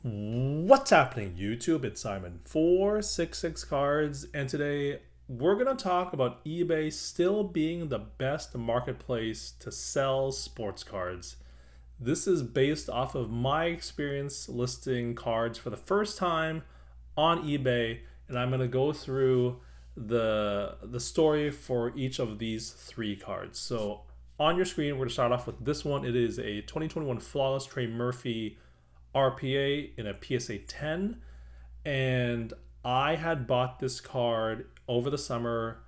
What's happening, YouTube? It's Simon 466 Cards, and today we're going to talk about eBay still being the best marketplace to sell sports cards. This is based off of my experience listing cards for the first time on eBay, and I'm going to go through the story for each of these three cards. So on your screen, we're going to start off with this one. It is a 2021 Flawless Trey Murphy RPA in a PSA 10, and I had bought this card over the summer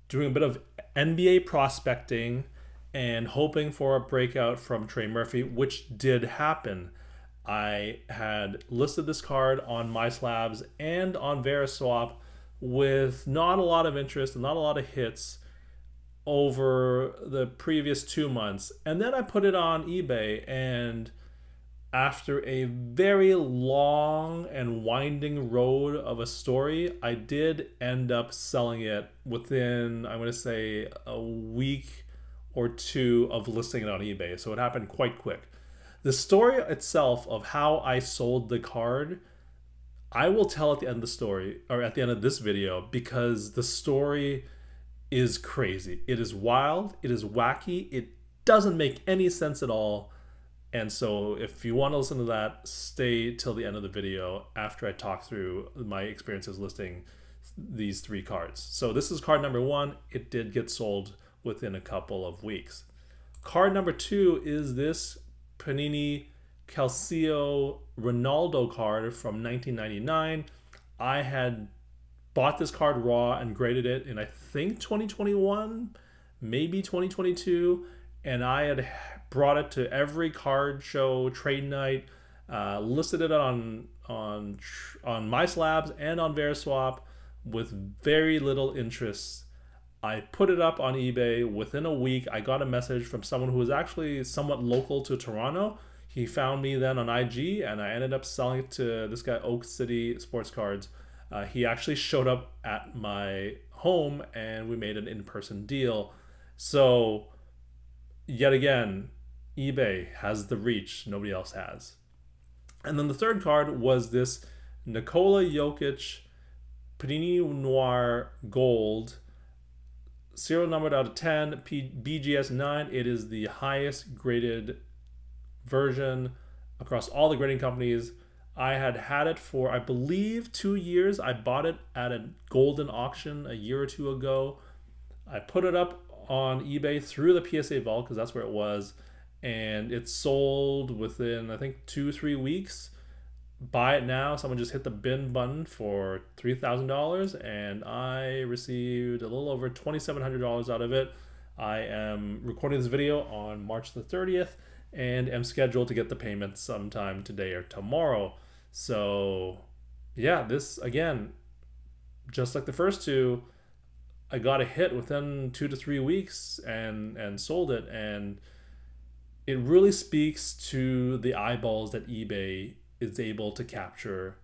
doing a bit of NBA prospecting and hoping for a breakout from Trey Murphy, which did happen. I had listed this card on MySlabs and on Veriswap with not a lot of interest and not a lot of hits over the previous 2 months. And then I put it on eBay, and after a very long and winding road of a story, I did end up selling it within, I'm going to say, a week or two of listing it on eBay. So it happened quite quick. The story itself of how I sold the card, I will tell at the end of the story, or at the end of this video, because the story is crazy. It is wild. It is wacky. It doesn't make any sense at all. And so if you want to listen to that, stay till the end of the video after I talk through my experiences listing these three cards. So this is card number one. It did get sold within a couple of weeks. Card number two is this Panini Calcio Ronaldo card from 1999. I had bought this card raw and graded it in, I think, 2021, maybe 2022. And I had brought it to every card show, trade night, listed it on MySlabs and on Veriswap with very little interest. I put it up on eBay. Within a week, I got a message from someone who was actually somewhat local to Toronto. He found me then on IG, and I ended up selling it to this guy, Oak City Sports Cards. He actually showed up at my home, and we made an in-person deal. So yet again, eBay has the reach nobody else has. And then the third card was this Nikola Jokic Panini Noir Gold, serial numbered out of 10, BGS 9. It is the highest graded version across all the grading companies. I had it for, I believe, 2 years. I bought it at a golden auction a year or two ago. I put it up on eBay through the PSA vault because that's where it was, and it sold within, I think, 2-3 weeks. Buy it now. Someone just hit the bin button for $3,000, and I received a little over $2,700 out of it. I am recording this video on March the 30th and am scheduled to get the payment sometime today or tomorrow. So yeah, this, again, just like the first two, I got a hit within 2 to 3 weeks and sold it. And it really speaks to the eyeballs that eBay is able to capture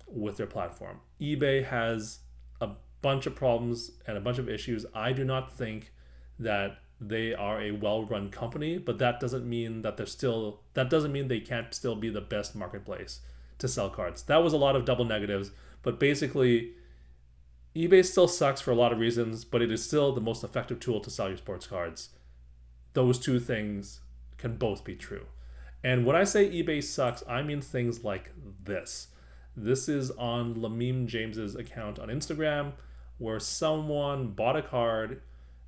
with their platform. eBay has a bunch of problems and a bunch of issues. I do not think that they are a well-run company, but that doesn't mean that they can't still be the best marketplace to sell cards. That was a lot of double negatives, but basically eBay still sucks for a lot of reasons, but it is still the most effective tool to sell your sports cards. Those two things can both be true. And when I say eBay sucks, I mean things like this. This is on Lamim James's account on Instagram, where someone bought a card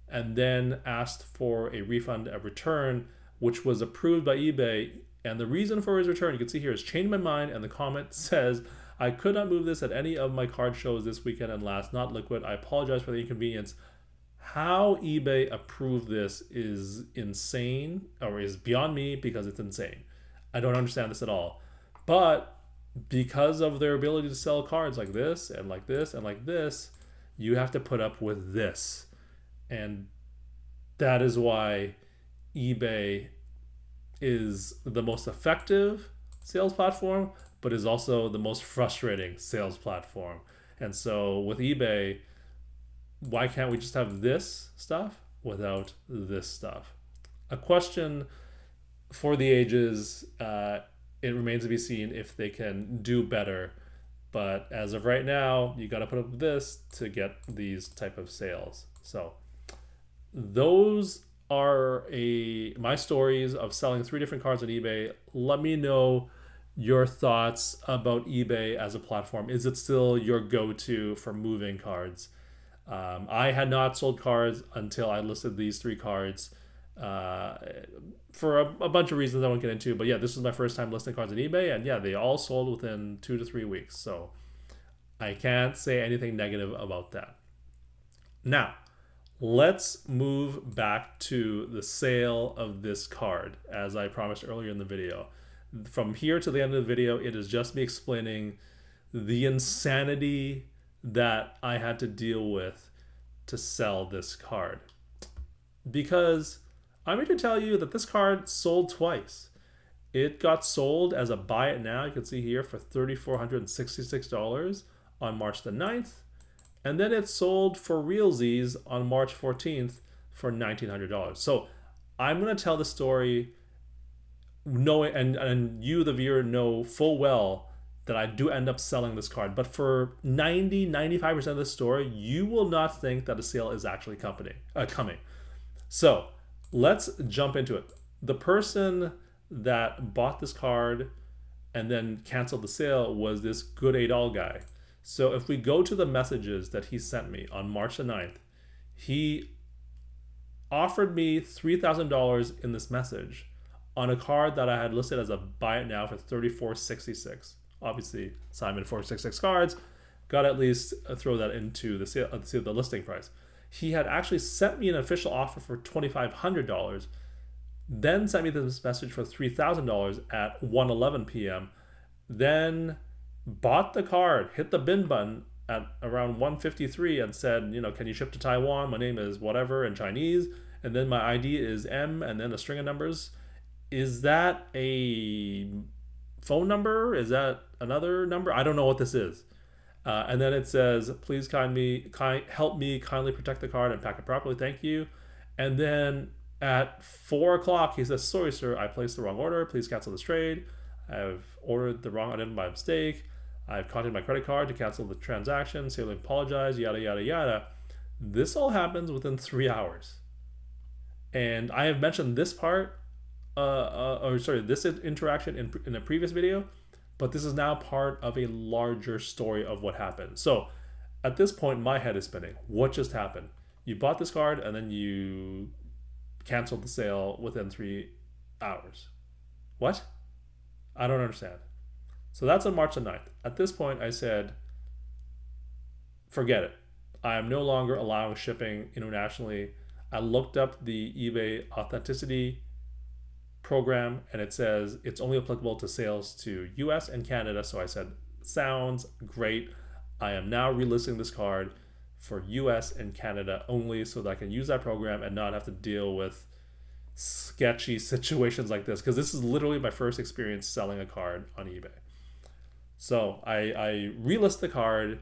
and then asked for a refund, a return, which was approved by eBay. And the reason for his return, you can see here, is changed my mind. And the comment says, I could not move this at any of my card shows this weekend and last, not liquid. I apologize for the inconvenience. How eBay approved this is insane, or is beyond me, because it's insane. I don't understand this at all. But because of their ability to sell cards like this and like this and like this, you have to put up with this. And that is why eBay is the most effective sales platform, but is also the most frustrating sales platform. And so with eBay, why can't we just have this stuff without this stuff? A question for the ages it remains to be seen if they can do better. But as of right now, you got to put up with this to get these type of sales. So those are my stories of selling 3 different cards on eBay. Let me know your thoughts about eBay as a platform. Is it still your go-to for moving cards? I had not sold cards until I listed these 3 cards for a bunch of reasons I won't get into. But yeah, this was my first time listing cards on eBay, and yeah, they all sold within 2 to 3 weeks. So I can't say anything negative about that. Now, let's move back to the sale of this card, as I promised earlier in the video. From here to the end of the video, it is just me explaining the insanity that I had to deal with to sell this card. Because I'm here to tell you that this card sold twice. It got sold as a buy it now, you can see here, for $3,466 on March the 9th. And then it sold for realsies on March 14th for $1,900. So I'm going to tell the story knowing, and you, the viewer, know full well that I do end up selling this card. But for 95% of the story, you will not think that a sale is actually coming. So let's jump into it. The person that bought this card and then canceled the sale was this Good Adol guy. So if we go to the messages that he sent me on March the 9th, he offered me $3,000 in this message on a card that I had listed as a buy it now for $34.66. Obviously, Simon 466 cards, got to at least throw that into the sale, the listing price. He had actually sent me an official offer for $2,500, then sent me this message for $3,000 at 1:11 p.m., then bought the card, hit the bin button at around 1:53 and said, can you ship to Taiwan? My name is whatever in Chinese, and then my ID is M, and then a string of numbers. Is that a phone number? Is that another number? I don't know what this is. And then it says, please help me kindly protect the card and pack it properly. Thank you. And then at 4 o'clock, he says, sorry, sir, I placed the wrong order. Please cancel this trade. I've ordered the wrong item by mistake. I've contacted my credit card to cancel the transaction. Sincerely apologize, yada, yada, yada. This all happens within 3 hours. And I have mentioned this part, this interaction in a previous video, but this is now part of a larger story of what happened. So at this point, my head is spinning. What just happened? You bought this card and then you canceled the sale within 3 hours. What? I don't understand. So that's on March the 9th. At this point, I said, forget it. I am no longer allowing shipping internationally. I looked up the eBay authenticity program and it says it's only applicable to sales to US and Canada. So I said, sounds great. I am now relisting this card for US and Canada only so that I can use that program and not have to deal with sketchy situations like this, because this is literally my first experience selling a card on eBay. So I relist the card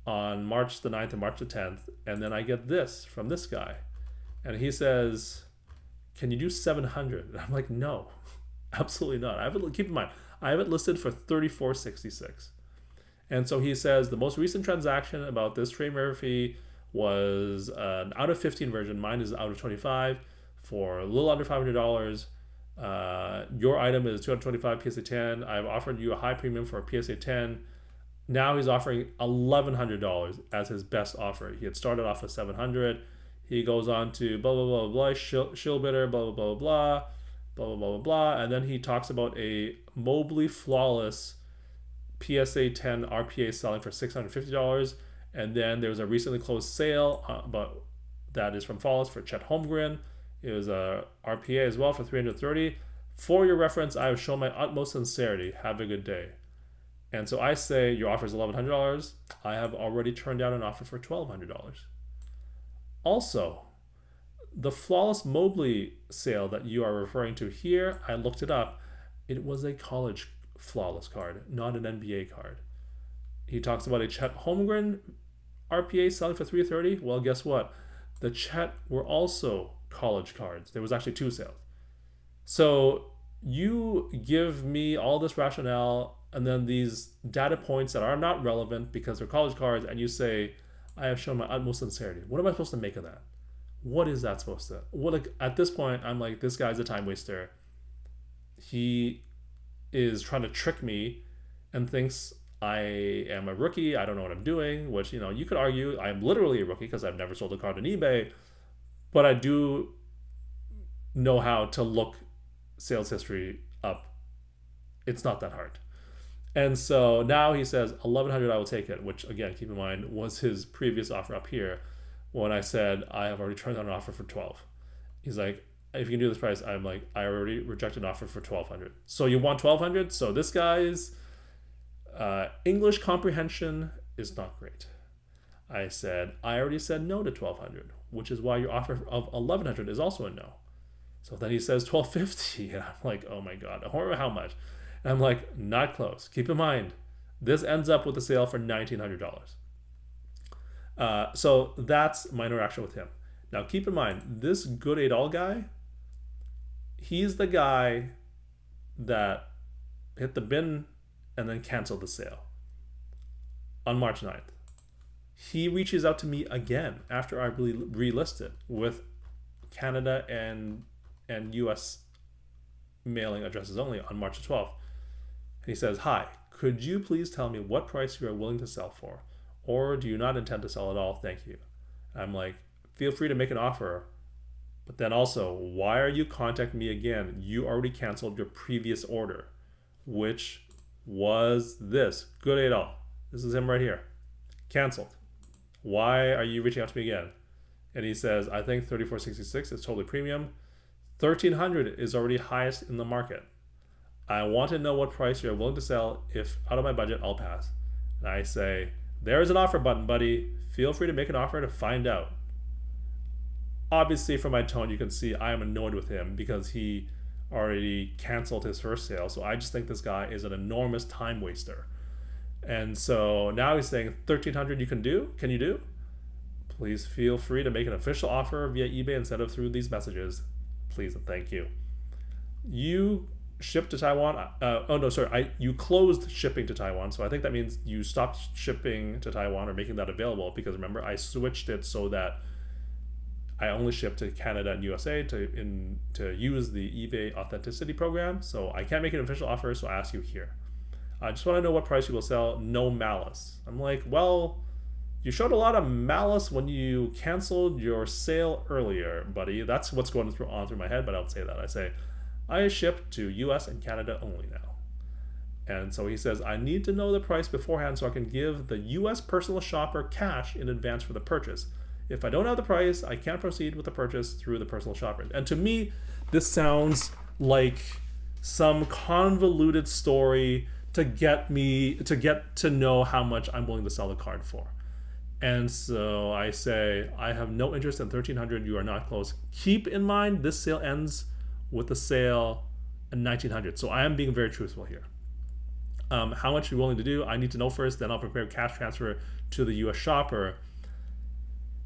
on March the 9th and March the 10th, and then I get this from this guy. And he says, can you do 700? And I'm like, no, absolutely not. Keep in mind, I have it listed for $34.66. And so he says the most recent transaction about this trade mirror fee was an out of 15 version. Mine is out of 25 for a little under $500. Your item is 225 PSA 10. I've offered you a high premium for a PSA 10. Now he's offering $1,100 as his best offer. He had started off with $700. He goes on to blah, blah, blah, blah, shill bidder, blah, blah, blah, blah, blah, blah, blah, blah. And then he talks about a Mobley Flawless PSA 10 RPA selling for $650. And then there was a recently closed sale, but that is from Flawless for Chet Holmgren. It was a RPA as well for $330. For your reference, I have shown my utmost sincerity. Have a good day. And so I say your offer is $1,100. I have already turned down an offer for $1,200. Also, the Flawless Mobley sale that you are referring to here, I looked it up. It was a college Flawless card, not an NBA card. He talks about a Chet Holmgren RPA selling for $330. Well, guess what? The Chet were also college cards. There was actually 2 sales. So you give me all this rationale and then these data points that are not relevant because they're college cards, and you say, I have shown my utmost sincerity. What am I supposed to make of that? What is that supposed to? What, like, at this point, I'm like, this guy's a time waster. He is trying to trick me and thinks I am a rookie. I don't know what I'm doing, which, you could argue I'm literally a rookie because I've never sold a card on eBay, but I do know how to look sales history up. It's not that hard. And so now he says 1100, I will take it, which again, keep in mind, was his previous offer up here when I said I have already turned down an offer for 12. He's like, if you can do this price, I'm like, I already rejected an offer for 1200. So you want 1200? So this guy's English comprehension is not great. I said, I already said no to 1200, which is why your offer of 1100 is also a no. So then he says 1250, and I'm like, oh my God, how much? And I'm like, not close. Keep in mind, this ends up with a sale for $1,900. So that's my interaction with him. Now keep in mind, this Good Eight All guy, he's the guy that hit the bin and then canceled the sale on March 9th. He reaches out to me again after I relisted with Canada and US mailing addresses only on March 12th. He says, hi, could you please tell me what price you are willing to sell for? Or do you not intend to sell at all? Thank you. I'm like, feel free to make an offer. But then also, why are you contacting me again? You already canceled your previous order, which was this. Good Eight All. This is him right here. Canceled. Why are you reaching out to me again? And he says, I think 3466 is totally premium. 1300 is already highest in the market. I want to know what price you're willing to sell. If out of my budget, I'll pass. And I say, there's an offer button, buddy. Feel free to make an offer to find out. Obviously, from my tone, you can see I am annoyed with him because he already canceled his first sale. So I just think this guy is an enormous time waster. And so now he's saying 1300 you can do? Can you do? Please feel free to make an official offer via eBay instead of through these messages. Please and thank you. You shipped to Taiwan. You closed shipping to Taiwan. So I think that means you stopped shipping to Taiwan or making that available, because remember, I switched it so that I only ship to Canada and USA to use the eBay authenticity program. So I can't make an official offer, so I ask you here. I just want to know what price you will sell, no malice. I'm like, well, you showed a lot of malice when you canceled your sale earlier, buddy. That's what's going on through my head, but I don't say that. I say, I ship to US and Canada only now. And so he says, I need to know the price beforehand so I can give the US personal shopper cash in advance for the purchase. If I don't have the price, I can't proceed with the purchase through the personal shopper. And to me, this sounds like some convoluted story to get to know how much I'm willing to sell the card for. And so I say, I have no interest in 1300. You are not close. Keep in mind, this sale ends with the sale in 1900. So I am being very truthful here. How much are you willing to do? I need to know first, then I'll prepare cash transfer to the US shopper.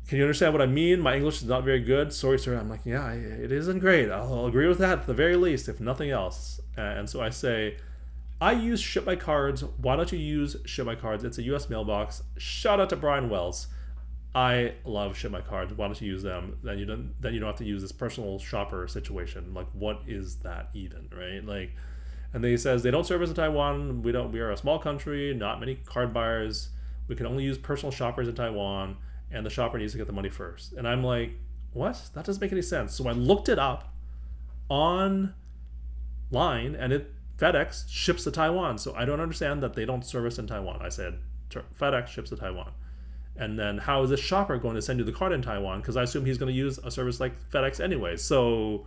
Can you understand what I mean? My English is not very good. Sorry, sir. I'm like, yeah, it isn't great. I'll agree with that at the very least, if nothing else. And so I say, I use Ship My Cards. Why don't you use Ship My Cards? It's a US mailbox. Shout out to Brian Wells. I love Ship My Cards. Why don't you use them? Then you don't have to use this personal shopper situation. Like, what is that even, right? Like, and then he says they don't service in Taiwan. We are a small country, not many card buyers. We can only use personal shoppers in Taiwan, and the shopper needs to get the money first. And I'm like, what? That doesn't make any sense. So I looked it up online, and FedEx ships to Taiwan. So I don't understand that they don't service in Taiwan. I said FedEx ships to Taiwan. And then how is this shopper going to send you the card in Taiwan? Because I assume he's going to use a service like FedEx anyway. So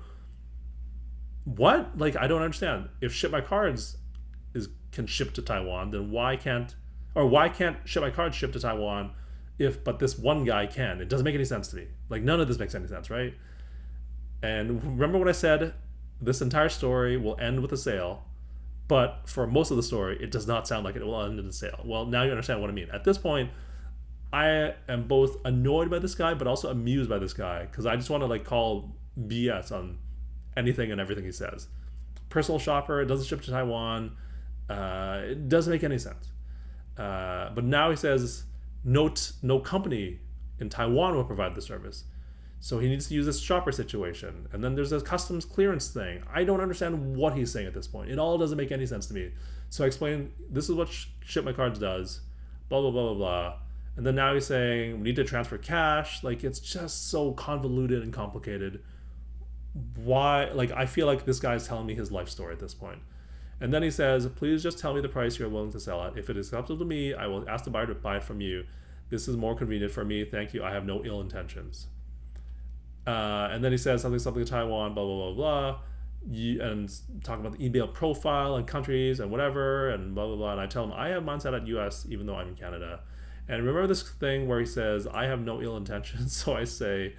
what? Like, I don't understand. If Ship My Cards can ship to Taiwan, then why can't Ship My Cards ship to Taiwan but this one guy can? It doesn't make any sense to me. Like, none of this makes any sense, right? And remember what I said? This entire story will end with a sale, but for most of the story, it does not sound like it will end in a sale. Well, now you understand what I mean. At this point, I am both annoyed by this guy, but also amused by this guy, because I just want to call BS on anything and everything he says. personal shopper. It doesn't ship to Taiwan. It doesn't make any sense. But now he says no company in Taiwan will provide the service. So he needs to use this shopper situation. And then there's a customs clearance thing. I don't understand what he's saying at this point. It all doesn't make any sense to me. So I explain, this is what Ship My Cards does, blah, blah, blah, blah, blah. And then now he's saying, we need to transfer cash. Like, it's just so convoluted and complicated. Why? Like, I feel like this guy's telling me his life story at this point. And then he says, please just tell me the price you're willing to sell at. If it is acceptable to me, I will ask the buyer to buy it from you. This is more convenient for me. Thank you. I have no ill intentions. And then he says something Taiwan, blah, blah, blah, blah. And talking about the email profile and countries and whatever, and blah, blah, blah. And I tell him, I have mine set at US, even though I'm in Canada. And remember this thing where he says, I have no ill intentions. So I say,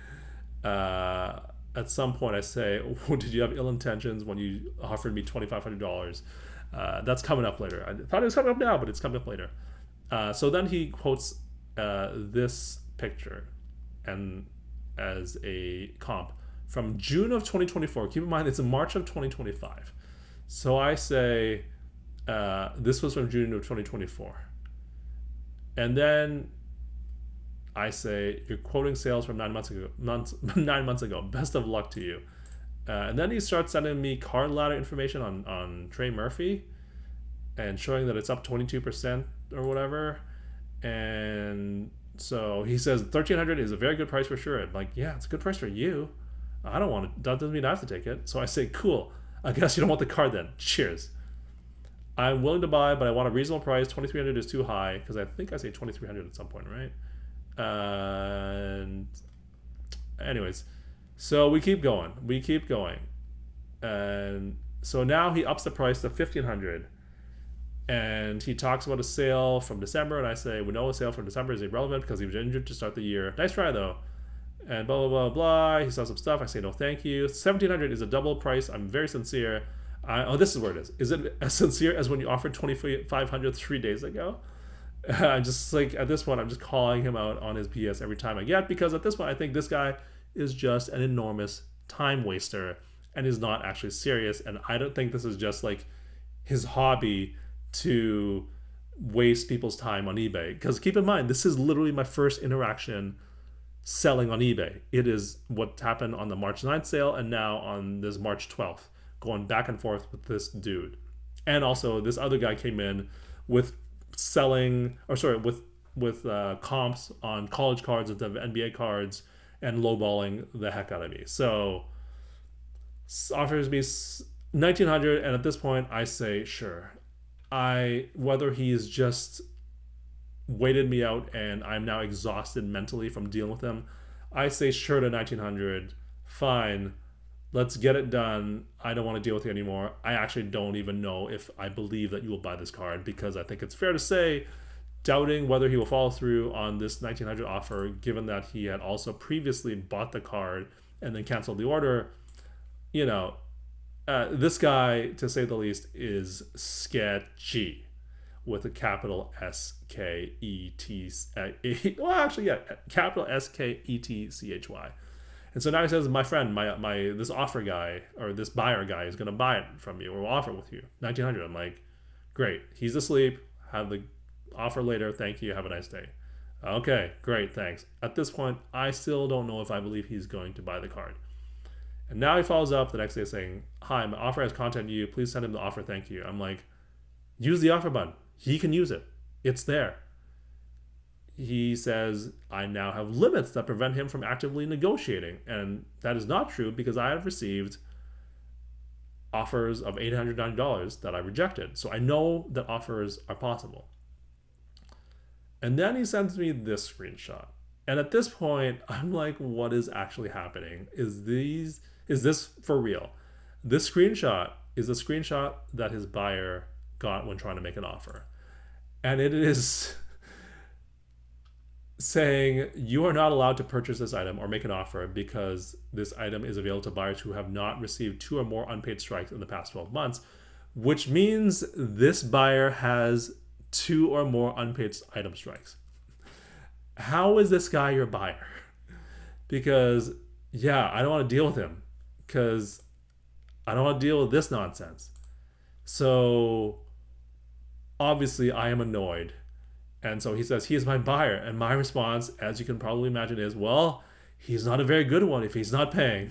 at some point I say, oh, did you have ill intentions when you offered me $2,500? That's coming up later. I thought it was coming up now, but it's coming up later. So then he quotes this picture and as a comp from June of 2024. Keep in mind, it's in March of 2025. So I say, this was from June of 2024. And then I say, you're quoting sales from 9 months ago. Best of luck to you. And then he starts sending me card ladder information on Trey Murphy and showing that it's up 22% or whatever. And so he says $1,300 is a very good price for sure. I'm like, yeah, it's a good price for you. I don't want it. That doesn't mean I have to take it. So I say, cool. I guess you don't want the card then. Cheers. I'm willing to buy, but I want a reasonable price. $2,300 is too high, because I think I say $2,300 at some point, right? And anyways, so we keep going. And so now he ups the price to $1,500. And he talks about a sale from December, and I say, we know a sale from December is irrelevant because he was injured to start the year. Nice try, though. And blah, blah, blah, blah. He sells some stuff. I say, no, thank you. $1,700 is a double price. I'm very sincere. This is where it is. Is it as sincere as when you offered $2,500 3 days ago? I'm just like, at this point, I'm just calling him out on his BS every time I get, because at this point, I think this guy is just an enormous time waster and is not actually serious. And I don't think this is just like his hobby to waste people's time on eBay. Because keep in mind, this is literally my first interaction selling on eBay. It is what happened on the March 9th sale and now on this March 12th, going back and forth with this dude. And also this other guy came in with comps on college cards and NBA cards and lowballing the heck out of me. So offers me $1,900, and at this point I say sure. Whether he's just waited me out and I'm now exhausted mentally from dealing with him, I say sure to $1,900. Fine, let's get it done. I don't want to deal with you anymore. I actually don't even know if I believe that you will buy this card, because I think it's fair to say, doubting whether he will follow through on this $1,900 offer, given that he had also previously bought the card and then canceled the order. You know, this guy, to say the least, is sketchy, with a capital S-K-E-T. Well, actually, yeah, capital S-K-E-T-C-H-Y. And so now he says, my friend, this offer guy, or this buyer guy, is going to buy it from you, or will offer it with you, $1,900. I'm like, great. He's asleep. Have the offer later. Thank you. Have a nice day. Okay, great. Thanks. At this point, I still don't know if I believe he's going to buy the card. And now he follows up the next day saying, hi, my offer has contacted you. Please send him the offer. Thank you. I'm like, use the offer button. He can use it. It's there. He says, I now have limits that prevent him from actively negotiating. And that is not true, because I have received offers of $890 that I rejected. So I know that offers are possible. And then he sends me this screenshot. And at this point, I'm like, what is actually happening? Is this for real? This screenshot is a screenshot that his buyer got when trying to make an offer. And it is saying, you are not allowed to purchase this item or make an offer because this item is available to buyers who have not received 2 or more unpaid strikes in the past 12 months, which means this buyer has 2 or more unpaid item strikes. How is this guy your buyer? Because, yeah, I don't want to deal with him, because I don't want to deal with this nonsense. So obviously I am annoyed. And so he says, he is my buyer. And my response, as you can probably imagine, is, well, he's not a very good one if he's not paying.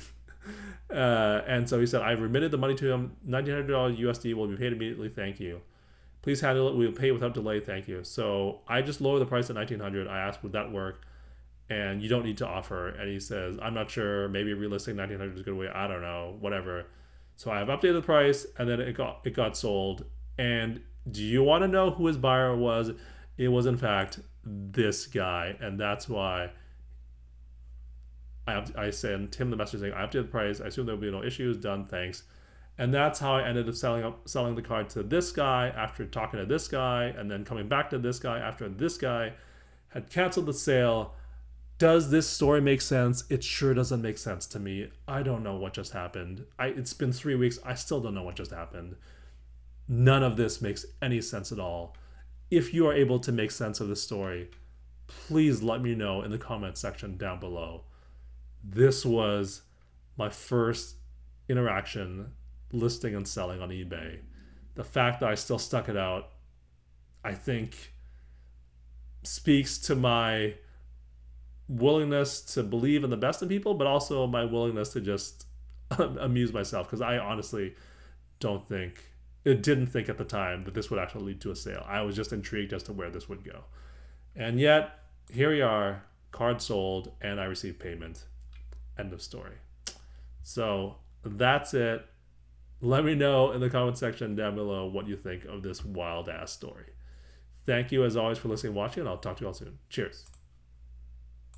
And so he said, I remitted the money to him. $1,900 USD will be paid immediately. Thank you. Please handle it. We will pay without delay. Thank you. So I just lowered the price at $1,900. I asked, would that work? And you don't need to offer. And he says, I'm not sure. Maybe relisting $1,900 is a good way. I don't know. Whatever. So I have updated the price, and then it got sold. And do you want to know who his buyer was? It was, in fact, this guy. And that's why I sent him the message saying, I updated the price. I assume there will be no issues. Done. Thanks. And that's how I ended up selling the card to this guy after talking to this guy, and then coming back to this guy after this guy had canceled the sale. Does this story make sense? It sure doesn't make sense to me. I don't know what just happened. It's been 3 weeks. I still don't know what just happened. None of this makes any sense at all. If you are able to make sense of this story, please let me know in the comment section down below. This was my first interaction listing and selling on eBay. The fact that I still stuck it out, I think, speaks to my willingness to believe in the best in people, but also my willingness to just amuse myself, because I honestly didn't think at the time that this would actually lead to a sale. I was just intrigued as to where this would go. And yet, here we are, card sold, and I received payment. End of story. So that's it. Let me know in the comment section down below what you think of this wild ass story. Thank you as always for listening and watching, and I'll talk to you all soon. Cheers.